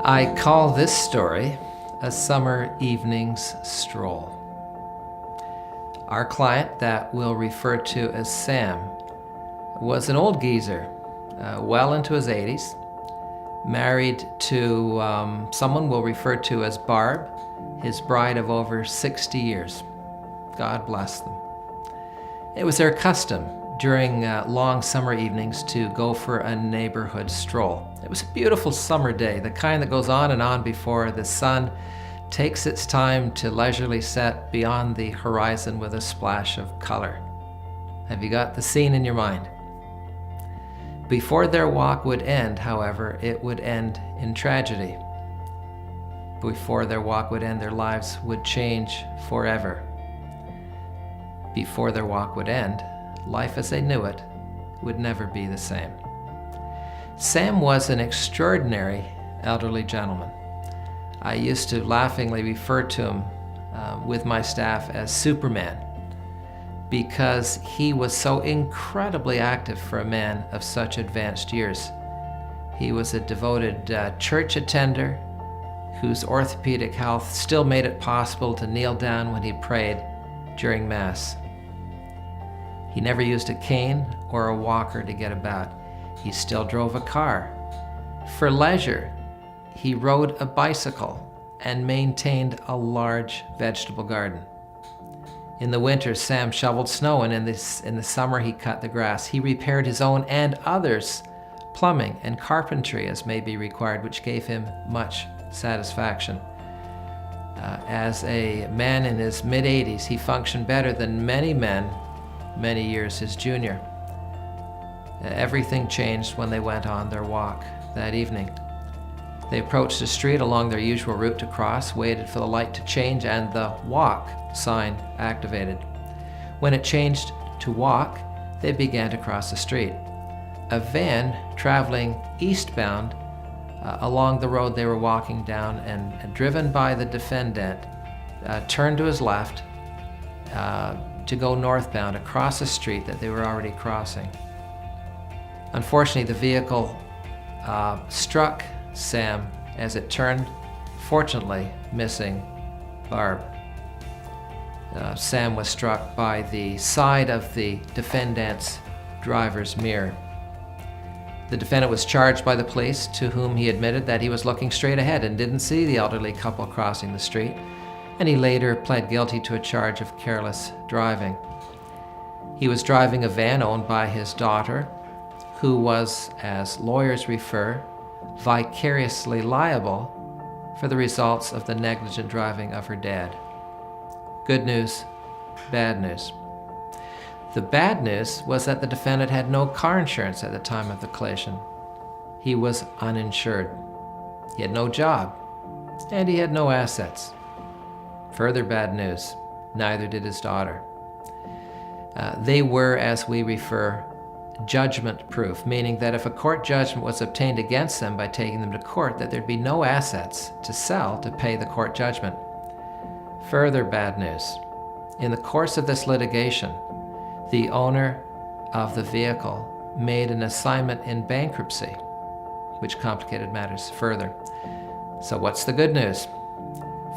I call this story a summer evening's stroll. Our client, that we'll refer to as Sam, was an old geezer, well into his 80s, married to someone we'll refer to as Barb, his bride of over 60 years. God bless them. It was their custom during long summer evenings to go for a neighborhood stroll. It was a beautiful summer day, the kind that goes on and on before the sun takes its time to leisurely set beyond the horizon with a splash of color. Have you got the scene in your mind? Before their walk would end, however, it would end in tragedy. Before their walk would end, their lives would change forever. Before their walk would end, life as they knew it would never be the same. Sam was an extraordinary elderly gentleman. I used to laughingly refer to him with my staff as Superman, because he was so incredibly active for a man of such advanced years. He was a devoted church attender whose orthopedic health still made it possible to kneel down when he prayed during Mass. He never used a cane or a walker to get about. He still drove a car. For leisure, he rode a bicycle and maintained a large vegetable garden. In the winter, Sam shoveled snow, and in the summer, he cut the grass. He repaired his own and others' plumbing and carpentry as may be required, which gave him much satisfaction. As a man in his mid-80s, he functioned better than many men many years his junior. Everything changed when they went on their walk that evening. They approached the street along their usual route to cross, waited for the light to change, and the walk sign activated. When it changed to walk, they began to cross the street. A van traveling eastbound along the road they were walking down and driven by the defendant turned to his left to go northbound across a street that they were already crossing. Unfortunately, the vehicle struck Sam as it turned, fortunately missing Barb. Sam was struck by the side of the defendant's driver's mirror. The defendant was charged by the police, to whom he admitted that he was looking straight ahead and didn't see the elderly couple crossing the street, and he later pled guilty to a charge of careless driving. He was driving a van owned by his daughter, who was, as lawyers refer, vicariously liable for the results of the negligent driving of her dad. Good news, bad news. The bad news was that the defendant had no car insurance at the time of the collision. He was uninsured. He had no job, and he had no assets. Further bad news, neither did his daughter. They were, as we refer, judgment-proof, meaning that if a court judgment was obtained against them by taking them to court, that there'd be no assets to sell to pay the court judgment. Further bad news, in the course of this litigation, the owner of the vehicle made an assignment in bankruptcy, which complicated matters further. So what's the good news?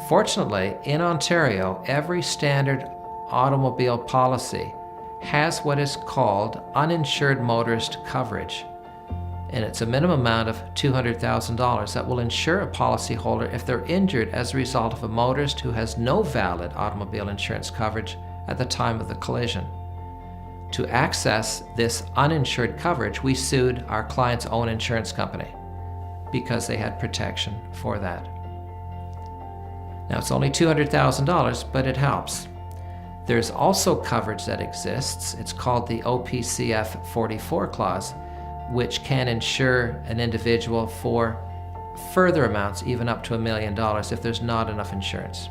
Fortunately, in Ontario, every standard automobile policy has what is called uninsured motorist coverage, and it's a minimum amount of $200,000 that will insure a policyholder if they're injured as a result of a motorist who has no valid automobile insurance coverage at the time of the collision. To access this uninsured coverage, we sued our client's own insurance company because they had protection for that. Now, it's only $200,000, but it helps. There's also coverage that exists. It's called the OPCF 44 clause, which can insure an individual for further amounts, even up to $1 million, if there's not enough insurance.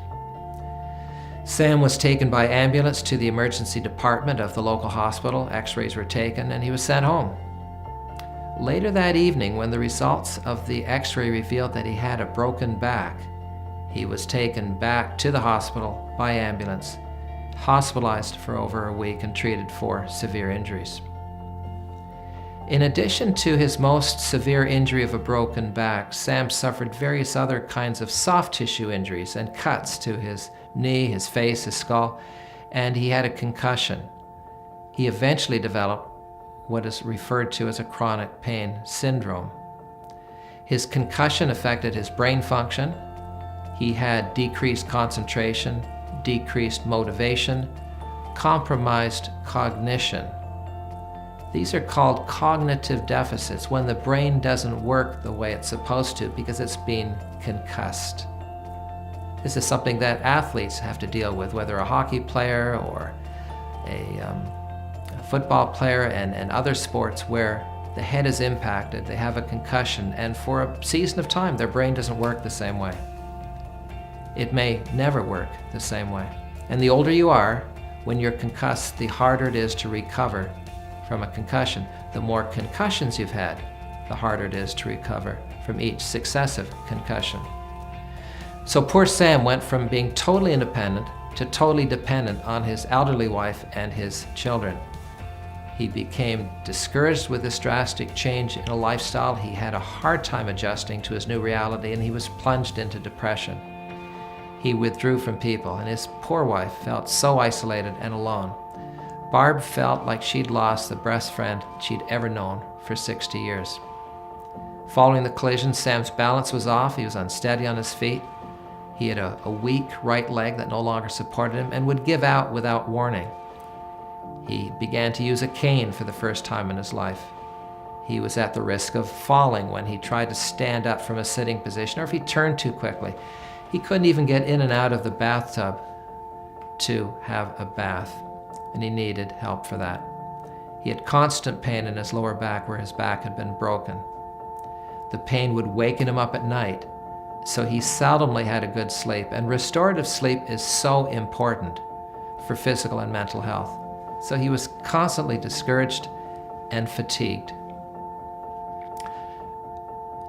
Sam was taken by ambulance to the emergency department of the local hospital. X-rays were taken, and he was sent home. Later that evening, when the results of the X-ray revealed that he had a broken back, he was taken back to the hospital by ambulance, hospitalized for over a week, and treated for severe injuries. In addition to his most severe injury of a broken back, Sam suffered various other kinds of soft tissue injuries and cuts to his knee, his face, his skull, and he had a concussion. He eventually developed what is referred to as a chronic pain syndrome. His concussion affected his brain function. He had decreased concentration, decreased motivation, compromised cognition. These are called cognitive deficits, when the brain doesn't work the way it's supposed to because it's been concussed. This is something that athletes have to deal with, whether a hockey player or a football player and other sports where the head is impacted, they have a concussion, and for a season of time their brain doesn't work the same way. It may never work the same way. And the older you are, when you're concussed, the harder it is to recover from a concussion. The more concussions you've had, the harder it is to recover from each successive concussion. So poor Sam went from being totally independent to totally dependent on his elderly wife and his children. He became discouraged with this drastic change in a lifestyle. He had a hard time adjusting to his new reality, and he was plunged into depression. He withdrew from people, and his poor wife felt so isolated and alone. Barb felt like she'd lost the best friend she'd ever known for 60 years. Following the collision, Sam's balance was off. He was unsteady on his feet. He had a weak right leg that no longer supported him and would give out without warning. He began to use a cane for the first time in his life. He was at the risk of falling when he tried to stand up from a sitting position, or if he turned too quickly. He couldn't even get in and out of the bathtub to have a bath, and he needed help for that. He had constant pain in his lower back where his back had been broken. The pain would waken him up at night, so he seldomly had a good sleep, and restorative sleep is so important for physical and mental health. So he was constantly discouraged and fatigued.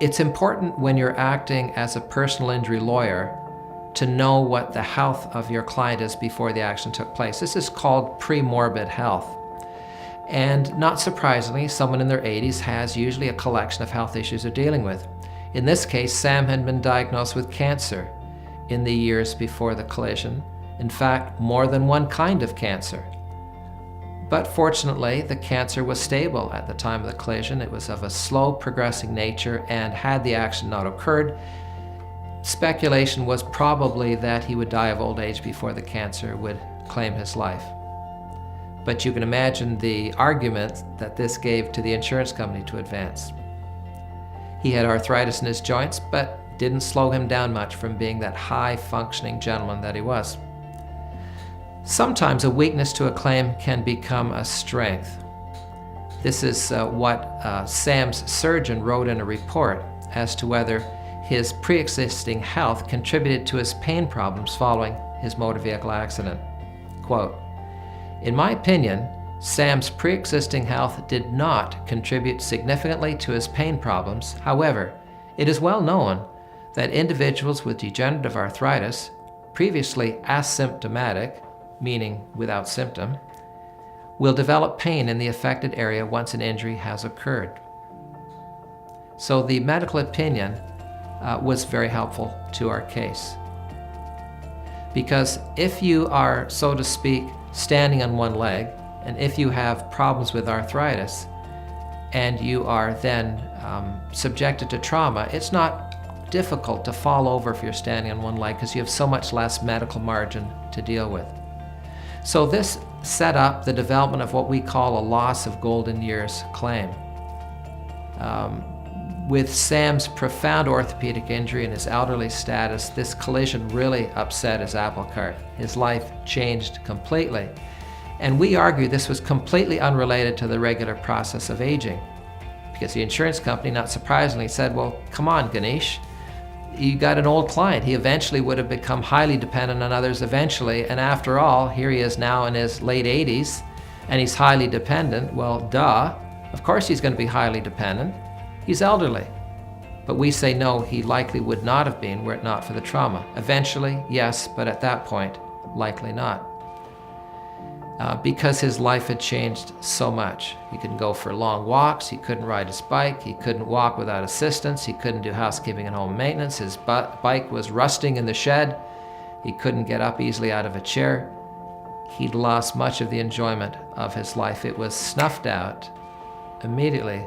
It's important when you're acting as a personal injury lawyer to know what the health of your client is before the action took place. This is called pre-morbid health. And not surprisingly, someone in their 80s has usually a collection of health issues they're dealing with. In this case, Sam had been diagnosed with cancer in the years before the collision. In fact, more than one kind of cancer. But fortunately, the cancer was stable at the time of the collision. It was of a slow progressing nature, and had the accident not occurred, speculation was probably that he would die of old age before the cancer would claim his life. But you can imagine the argument that this gave to the insurance company to advance. He had arthritis in his joints, but didn't slow him down much from being that high-functioning gentleman that he was. Sometimes a weakness to a claim can become a strength. This is what Sam's surgeon wrote in a report as to whether his pre-existing health contributed to his pain problems following his motor vehicle accident. Quote, "In my opinion, Sam's pre-existing health did not contribute significantly to his pain problems. However, it is well known that individuals with degenerative arthritis, previously asymptomatic, meaning without symptom, will develop pain in the affected area once an injury has occurred." So the medical opinion was very helpful to our case. Because if you are, so to speak, standing on one leg, and if you have problems with arthritis, and you are then subjected to trauma, it's not difficult to fall over if you're standing on one leg because you have so much less medical margin to deal with. So this set up the development of what we call a loss of golden years claim. With Sam's profound orthopedic injury and his elderly status, this collision really upset his apple cart. His life changed completely. And we argue this was completely unrelated to the regular process of aging. Because the insurance company, not surprisingly, said, well, come on, Gnys. You got an old client. He eventually would have become highly dependent on others eventually, and after all, here he is now in his late 80s, and he's highly dependent. Well, duh. Of course he's going to be highly dependent. He's elderly. But we say no, he likely would not have been were it not for the trauma. Eventually, yes, but at that point, likely not. because his life had changed so much. He couldn't go for long walks, he couldn't ride his bike, he couldn't walk without assistance, he couldn't do housekeeping and home maintenance, his bike was rusting in the shed, he couldn't get up easily out of a chair. He'd lost much of the enjoyment of his life. It was snuffed out immediately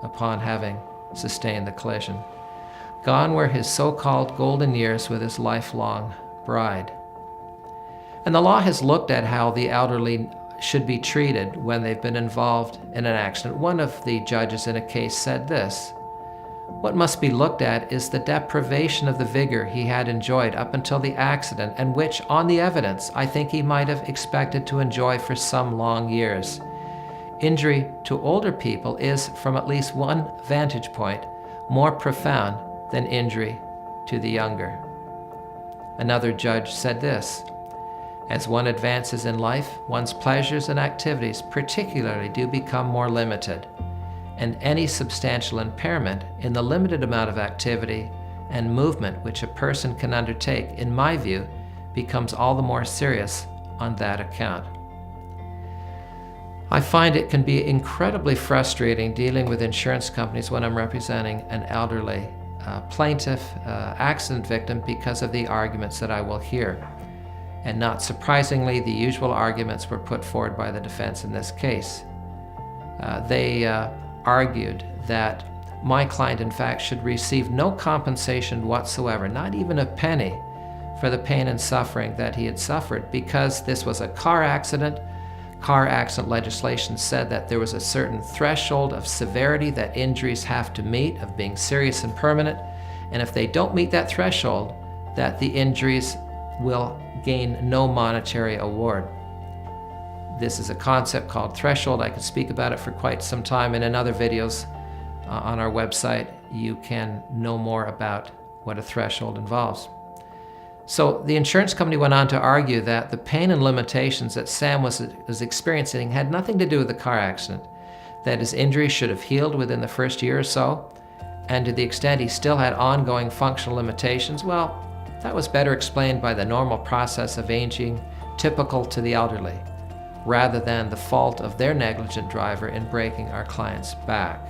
upon having sustained the collision. Gone were his so-called golden years with his lifelong bride. And the law has looked at how the elderly should be treated when they've been involved in an accident. One of the judges in a case said this: "What must be looked at is the deprivation of the vigor he had enjoyed up until the accident, and which, on the evidence, I think he might have expected to enjoy for some long years. Injury to older people is, from at least one vantage point, more profound than injury to the younger." Another judge said this: "As one advances in life, one's pleasures and activities particularly do become more limited, and any substantial impairment in the limited amount of activity and movement which a person can undertake, in my view, becomes all the more serious on that account." I find it can be incredibly frustrating dealing with insurance companies when I'm representing an elderly plaintiff, accident victim, because of the arguments that I will hear. And not surprisingly, the usual arguments were put forward by the defense in this case. They argued that my client, in fact, should receive no compensation whatsoever, not even a penny, for the pain and suffering that he had suffered, because this was a car accident. Car accident legislation said that there was a certain threshold of severity that injuries have to meet, of being serious and permanent, and if they don't meet that threshold, that the injuries will gain no monetary award. This is a concept called threshold. I could speak about it for quite some time, and in other videos on our website you can know more about what a threshold involves. So the insurance company went on to argue that the pain and limitations that Sam was experiencing had nothing to do with the car accident, that his injury should have healed within the first year or so, and to the extent he still had ongoing functional limitations, well, that was better explained by the normal process of aging typical to the elderly, rather than the fault of their negligent driver in breaking our client's back.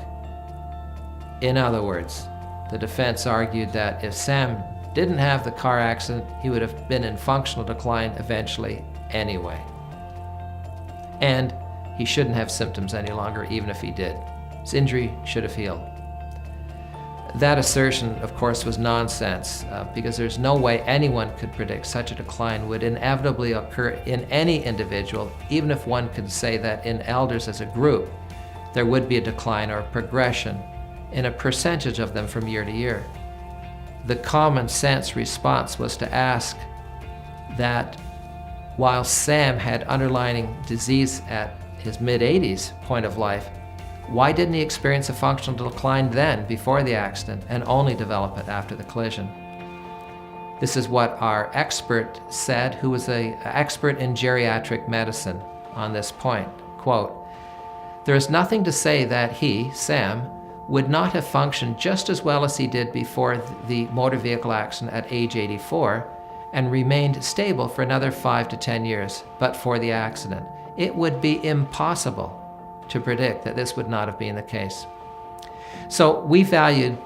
In other words, the defense argued that if Sam didn't have the car accident, he would have been in functional decline eventually anyway. And he shouldn't have symptoms any longer, even if he did. His injury should have healed. That assertion, of course, was nonsense, because there's no way anyone could predict such a decline would inevitably occur in any individual, even if one could say that in elders as a group, there would be a decline or a progression in a percentage of them from year to year. The common sense response was to ask that while Sam had underlying disease at his mid-80s point of life, why didn't he experience a functional decline then, before the accident, and only develop it after the collision? This is what our expert said, who was an expert in geriatric medicine on this point. Quote, "There is nothing to say that he, Sam, would not have functioned just as well as he did before the motor vehicle accident at age 84 and remained stable for another 5 to 10 years, but for the accident. It would be impossible to predict that this would not have been the case." So we valued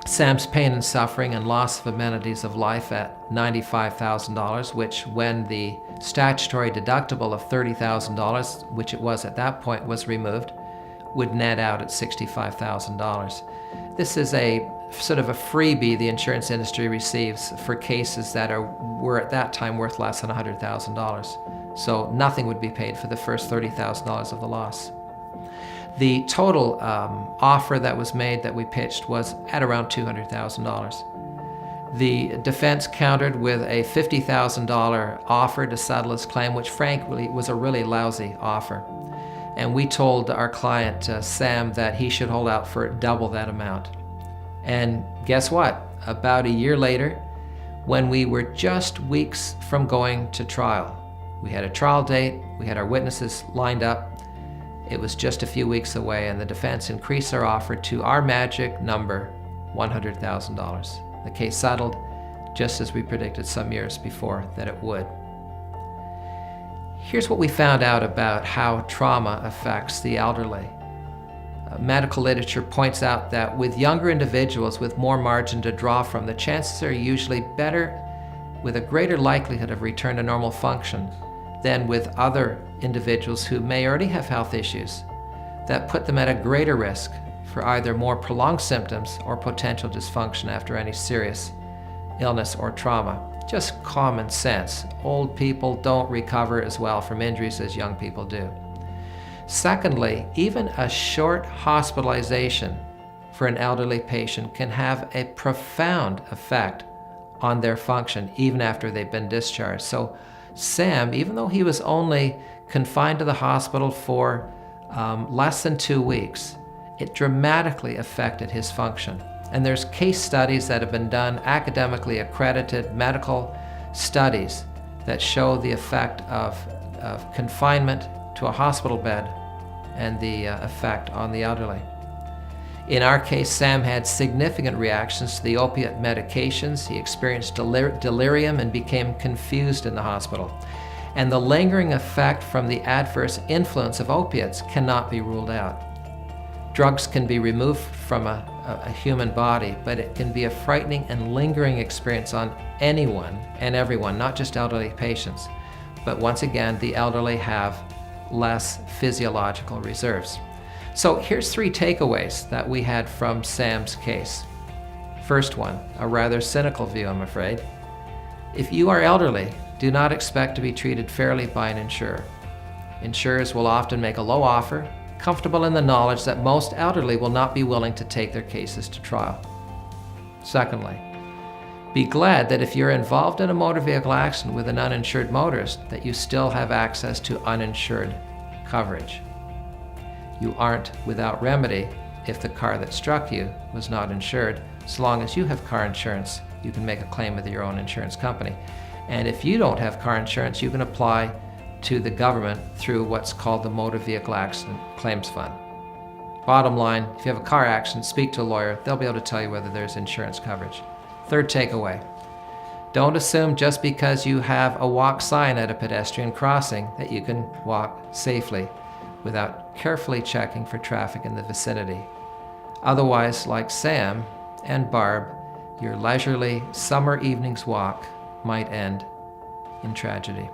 Sam's pain and suffering and loss of amenities of life at $95,000, which, when the statutory deductible of $30,000, which it was at that point, was removed, would net out at $65,000. This is a sort of a freebie the insurance industry receives for cases that were at that time worth less than $100,000. So nothing would be paid for the first $30,000 of the loss. The total offer that was made, that we pitched, was at around $200,000. The defense countered with a $50,000 offer to settle his claim, which frankly was a really lousy offer. And we told our client, Sam, that he should hold out for double that amount. And guess what? About a year later, when we were just weeks from going to trial, we had a trial date, we had our witnesses lined up, it was just a few weeks away, and the defense increased our offer to our magic number, $100,000. The case settled, just as we predicted some years before that it would. Here's what we found out about how trauma affects the elderly. Medical literature points out that with younger individuals with more margin to draw from, the chances are usually better, with a greater likelihood of return to normal function, than with other individuals who may already have health issues that put them at a greater risk for either more prolonged symptoms or potential dysfunction after any serious illness or trauma. Just common sense. Old people don't recover as well from injuries as young people do. Secondly, even a short hospitalization for an elderly patient can have a profound effect on their function even after they've been discharged. So Sam, even though he was only confined to the hospital for less than 2 weeks, it dramatically affected his function. And there's case studies that have been done, academically accredited medical studies, that show the effect of confinement to a hospital bed and the effect on the elderly. In our case, Sam had significant reactions to the opiate medications. He experienced delirium and became confused in the hospital. And the lingering effect from the adverse influence of opiates cannot be ruled out. Drugs can be removed from a human body, but it can be a frightening and lingering experience on anyone and everyone, not just elderly patients. But once again, the elderly have less physiological reserves. So here's 3 takeaways that we had from Sam's case. First one, a rather cynical view, I'm afraid. If you are elderly, do not expect to be treated fairly by an insurer. Insurers will often make a low offer, comfortable in the knowledge that most elderly will not be willing to take their cases to trial. Secondly, be glad that if you're involved in a motor vehicle accident with an uninsured motorist, that you still have access to uninsured coverage. You aren't without remedy if the car that struck you was not insured. As long as you have car insurance, you can make a claim with your own insurance company. And if you don't have car insurance, you can apply to the government through what's called the Motor Vehicle Accident Claims Fund. Bottom line, if you have a car accident, speak to a lawyer. They'll be able to tell you whether there's insurance coverage. Third takeaway, don't assume just because you have a walk sign at a pedestrian crossing that you can walk safely without carefully checking for traffic in the vicinity. Otherwise, like Sam and Barb, your leisurely summer evening's walk might end in tragedy.